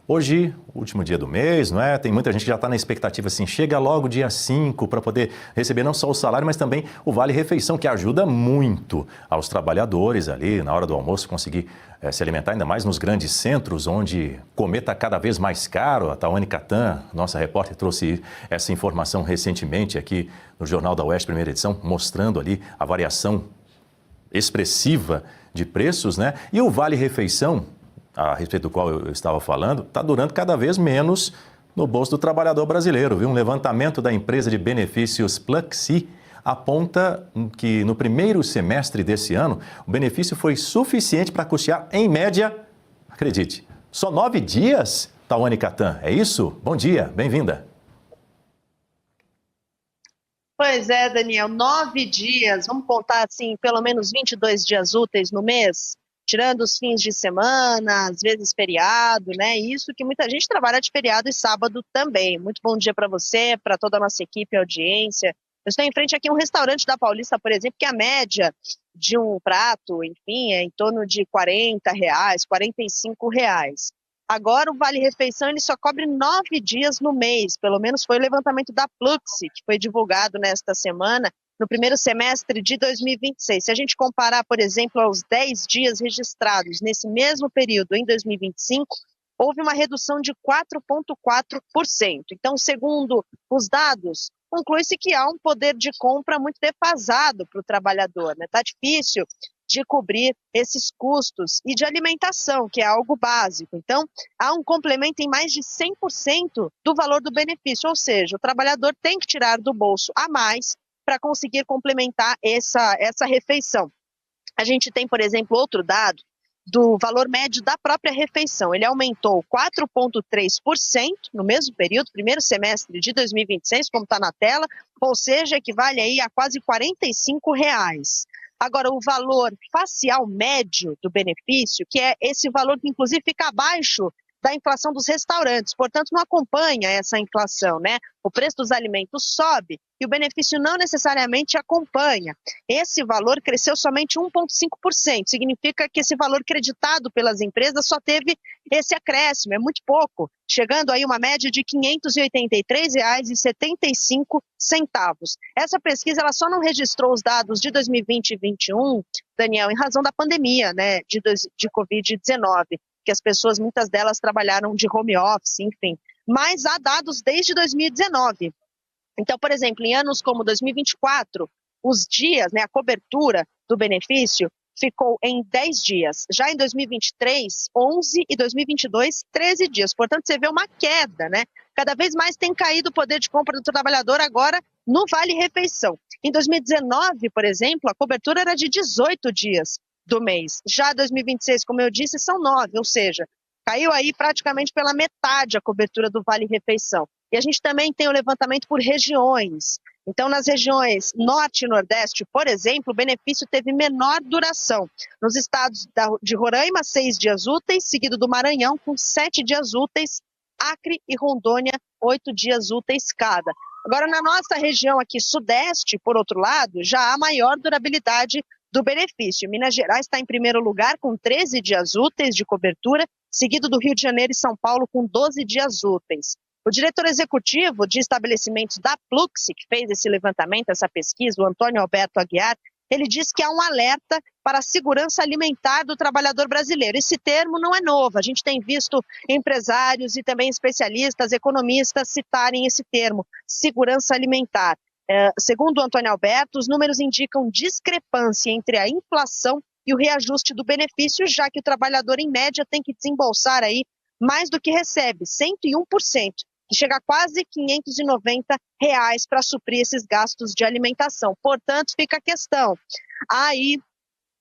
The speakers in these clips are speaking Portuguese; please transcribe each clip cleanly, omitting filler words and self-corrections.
Hoje, último dia do mês, não é? Tem muita gente que já está na expectativa assim, chega logo dia 5 para poder receber não só o salário, mas também o vale-refeição, que ajuda muito aos trabalhadores ali na hora do almoço conseguir se alimentar, ainda mais nos grandes centros, onde comer está cada vez mais caro. A Tawane Catan, nossa repórter, trouxe essa informação recentemente aqui no Jornal da Oeste, primeira edição, mostrando ali a variação expressiva de preços, né? E o vale-refeição, a respeito do qual eu estava falando, está durando cada vez menos no bolso do trabalhador brasileiro, viu? Um levantamento da empresa de benefícios Pluxee aponta que no primeiro semestre desse ano, o benefício foi suficiente para custear, em média, acredite, só 9 dias, Tawane Catan. É isso? Bom dia, bem-vinda. Pois é, Daniel, 9 dias, vamos contar assim, pelo menos 22 dias úteis no mês, tirando os fins de semana, às vezes feriado, né? Isso que muita gente trabalha de feriado e sábado também. Muito bom dia para você, para toda a nossa equipe e audiência. Eu estou em frente aqui a um restaurante da Paulista, por exemplo, que a média de um prato, enfim, é em torno de R$40, R$45. Agora o Vale-Refeição ele só cobre 9 dias no mês, pelo menos foi o levantamento da Pluxee, que foi divulgado nesta semana, no primeiro semestre de 2026. Se a gente comparar, por exemplo, aos 10 dias registrados nesse mesmo período em 2025, houve uma redução de 4,4%. Então, segundo os dados, conclui-se que há um poder de compra muito defasado para o trabalhador, né? Está difícil de cobrir esses custos e de alimentação, que é algo básico. Então, há um complemento em mais de 100% do valor do benefício, ou seja, o trabalhador tem que tirar do bolso a mais para conseguir complementar essa refeição. A gente tem, por exemplo, outro dado do valor médio da própria refeição. Ele aumentou 4,3% no mesmo período, primeiro semestre de 2026, como está na tela, ou seja, equivale aí a quase R$45. Agora, o valor facial médio do benefício, que é esse valor que inclusive fica abaixo da inflação dos restaurantes, portanto não acompanha essa inflação, né? O preço dos alimentos sobe e o benefício não necessariamente acompanha. Esse valor cresceu somente 1,5%, significa que esse valor creditado pelas empresas só teve esse acréscimo, é muito pouco, chegando aí uma média de R$ 583,75. Essa pesquisa ela só não registrou os dados de 2020 e 2021, Daniel, em razão da pandemia, né, de Covid-19. Que as pessoas, muitas delas trabalharam de home office, enfim. Mas há dados desde 2019. Então, por exemplo, em anos como 2024, os dias, né, a cobertura do benefício ficou em 10 dias. Já em 2023, 11 e 2022, 13 dias. Portanto, você vê uma queda, né? Cada vez mais tem caído o poder de compra do trabalhador agora no Vale-Refeição. Em 2019, por exemplo, a cobertura era de 18 dias do mês. Já 2026, como eu disse, são 9, ou seja, caiu aí praticamente pela metade a cobertura do Vale-Refeição. E a gente também tem o levantamento por regiões. Então, nas regiões Norte e Nordeste, por exemplo, o benefício teve menor duração. Nos estados de Roraima, 6 dias úteis, seguido do Maranhão, com 7 dias úteis, Acre e Rondônia, 8 dias úteis cada. Agora, na nossa região aqui Sudeste, por outro lado, já há maior durabilidade do benefício. Minas Gerais está em primeiro lugar com 13 dias úteis de cobertura, seguido do Rio de Janeiro e São Paulo com 12 dias úteis. O diretor executivo de estabelecimentos da Pluxee, que fez esse levantamento, essa pesquisa, o Antônio Alberto Aguiar, ele diz que há um alerta para a segurança alimentar do trabalhador brasileiro. Esse termo não é novo, a gente tem visto empresários e também especialistas, economistas citarem esse termo, segurança alimentar. Segundo o Antônio Alberto, os números indicam discrepância entre a inflação e o reajuste do benefício, já que o trabalhador, em média, tem que desembolsar aí mais do que recebe, 101%, que chega a quase R$ 590 para suprir esses gastos de alimentação. Portanto, fica a questão. Aí,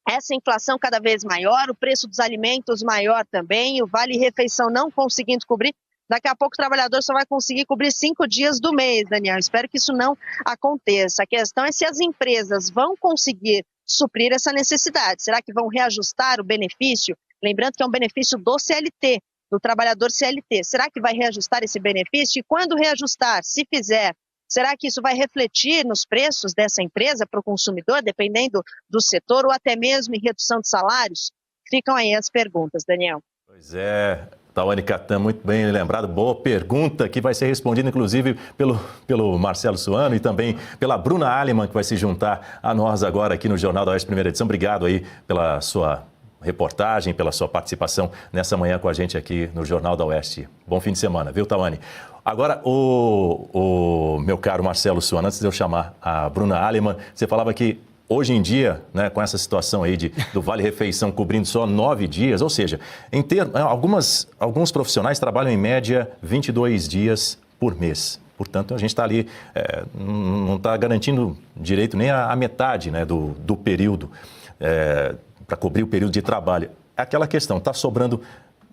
essa inflação cada vez maior, o preço dos alimentos maior também, o vale-refeição não conseguindo cobrir. Daqui a pouco o trabalhador só vai conseguir cobrir 5 dias do mês, Daniel. Espero que isso não aconteça. A questão é se as empresas vão conseguir suprir essa necessidade. Será que vão reajustar o benefício? Lembrando que é um benefício do CLT, do trabalhador CLT. Será que vai reajustar esse benefício? E quando reajustar, se fizer, será que isso vai refletir nos preços dessa empresa para o consumidor, dependendo do setor, ou até mesmo em redução de salários? Ficam aí as perguntas, Daniel. Pois é, Tawane Catan, muito bem lembrado, boa pergunta que vai ser respondida inclusive pelo Marcelo Suano e também pela Bruna Aliman, que vai se juntar a nós agora aqui no Jornal da Oeste, primeira edição. Obrigado aí pela sua reportagem, pela sua participação nessa manhã com a gente aqui no Jornal da Oeste. Bom fim de semana, viu, Tawane? Agora, o meu caro Marcelo Suano, antes de eu chamar a Bruna Aliman, você falava que hoje em dia, né, com essa situação aí do Vale Refeição cobrindo só 9 dias, ou seja, alguns profissionais trabalham em média 22 dias por mês. Portanto, a gente está ali, não está garantindo direito nem a metade, né, do período, para cobrir o período de trabalho. É aquela questão, está sobrando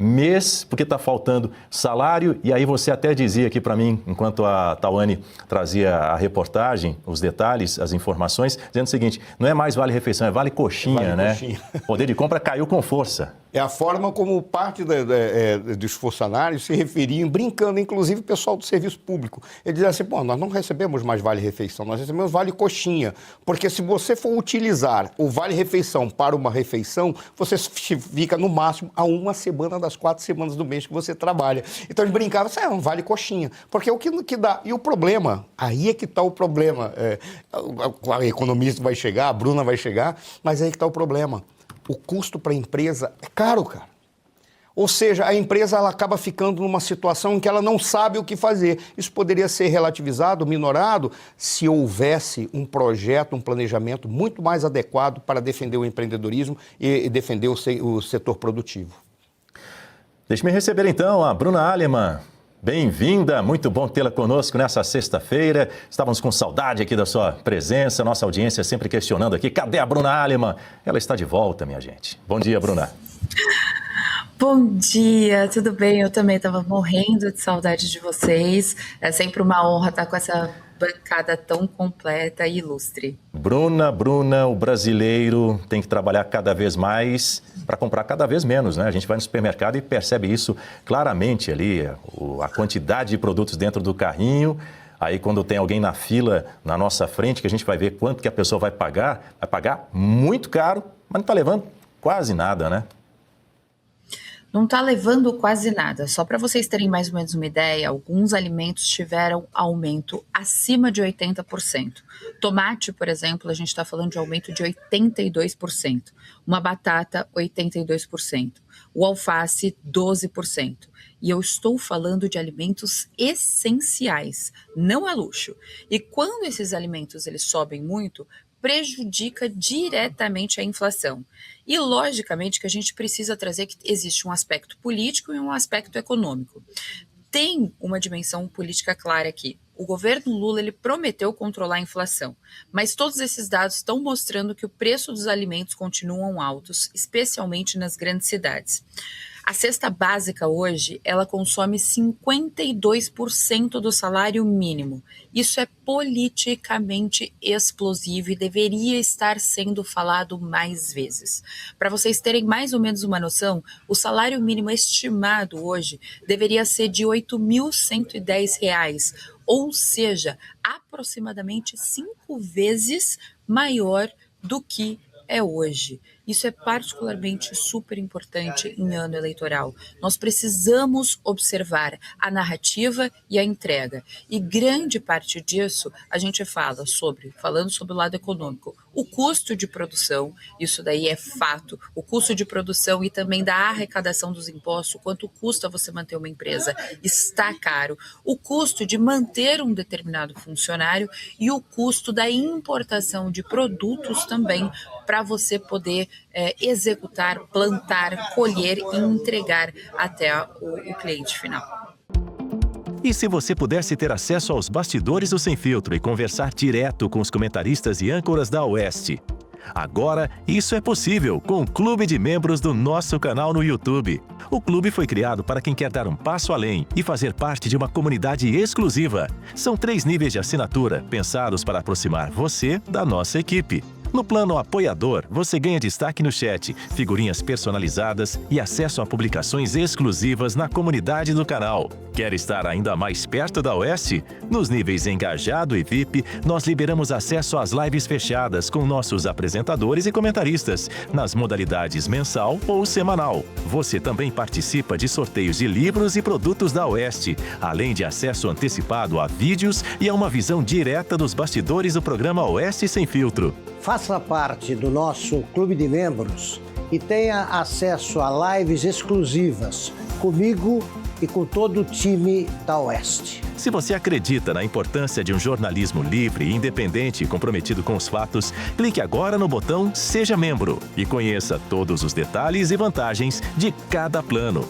mês, porque está faltando salário, e aí você até dizia aqui para mim, enquanto a Tawane trazia a reportagem, os detalhes, as informações, dizendo o seguinte, não é mais Vale Refeição, é Vale Coxinha, né? Coxinha. O poder de compra caiu com força. É a forma como parte dos funcionários se referiam, brincando, inclusive o pessoal do serviço público. Ele dizia assim, pô, nós não recebemos mais Vale Refeição, nós recebemos Vale Coxinha, porque se você for utilizar o Vale Refeição para uma refeição, você fica no máximo a uma semana das 4 semanas do mês que você trabalha. Então ele brincava, isso é um Vale Coxinha, porque é o que dá. E o problema, aí é que está o problema, a economista vai chegar, a Bruna vai chegar, mas aí é que está o problema. O custo para a empresa é caro, cara. Ou seja, a empresa ela acaba ficando numa situação em que ela não sabe o que fazer. Isso poderia ser relativizado, minorado, se houvesse um projeto, um planejamento muito mais adequado para defender o empreendedorismo e defender o setor produtivo. Deixe-me receber então a Bruna Aliman. Bem-vinda, muito bom tê-la conosco nessa sexta-feira. Estávamos com saudade aqui da sua presença, nossa audiência sempre questionando aqui. Cadê a Bruna Aliman? Ela está de volta, minha gente. Bom dia, Bruna. Bom dia, tudo bem? Eu também estava morrendo de saudade de vocês. É sempre uma honra estar com essa bancada tão completa e ilustre. Bruna, o brasileiro tem que trabalhar cada vez mais para comprar cada vez menos, né? A gente vai no supermercado e percebe isso claramente ali, a quantidade de produtos dentro do carrinho. Aí quando tem alguém na fila na nossa frente, que a gente vai ver quanto que a pessoa vai pagar muito caro, mas não está levando quase nada, né? Não está levando quase nada. Só para vocês terem mais ou menos uma ideia, alguns alimentos tiveram aumento acima de 80%. Tomate, por exemplo, a gente está falando de aumento de 82%. Uma batata, 82%. O alface, 12%. E eu estou falando de alimentos essenciais, não é luxo. E quando esses alimentos eles sobem muito, prejudica diretamente a inflação. E, logicamente, que a gente precisa trazer que existe um aspecto político e um aspecto econômico. Tem uma dimensão política clara aqui. O governo Lula ele prometeu controlar a inflação, mas todos esses dados estão mostrando que o preço dos alimentos continuam altos, especialmente nas grandes cidades. A cesta básica hoje, ela consome 52% do salário mínimo. Isso é politicamente explosivo e deveria estar sendo falado mais vezes. Para vocês terem mais ou menos uma noção, o salário mínimo estimado hoje deveria ser de R$ 8.110, ou seja, aproximadamente 5 vezes maior do que é hoje. Isso é particularmente super importante em ano eleitoral. Nós precisamos observar a narrativa e a entrega. E grande parte disso a gente falando sobre o lado econômico, o custo de produção, isso daí é fato, o custo de produção e também da arrecadação dos impostos, quanto custa você manter uma empresa, está caro. O custo de manter um determinado funcionário e o custo da importação de produtos também para você poder executar, plantar, colher e entregar até o cliente final. E se você pudesse ter acesso aos bastidores do Sem Filtro e conversar direto com os comentaristas e âncoras da Oeste? Agora, isso é possível com o Clube de Membros do nosso canal no YouTube. O clube foi criado para quem quer dar um passo além e fazer parte de uma comunidade exclusiva. São 3 níveis de assinatura pensados para aproximar você da nossa equipe. No plano apoiador, você ganha destaque no chat, figurinhas personalizadas e acesso a publicações exclusivas na comunidade do canal. Quer estar ainda mais perto da Oeste? Nos níveis Engajado e VIP, nós liberamos acesso às lives fechadas com nossos apresentadores e comentaristas, nas modalidades mensal ou semanal. Você também participa de sorteios de livros e produtos da Oeste, além de acesso antecipado a vídeos e a uma visão direta dos bastidores do programa Oeste Sem Filtro. Faça parte do nosso clube de membros e tenha acesso a lives exclusivas comigo e com todo o time da Oeste. Se você acredita na importância de um jornalismo livre, independente e comprometido com os fatos, clique agora no botão Seja Membro e conheça todos os detalhes e vantagens de cada plano.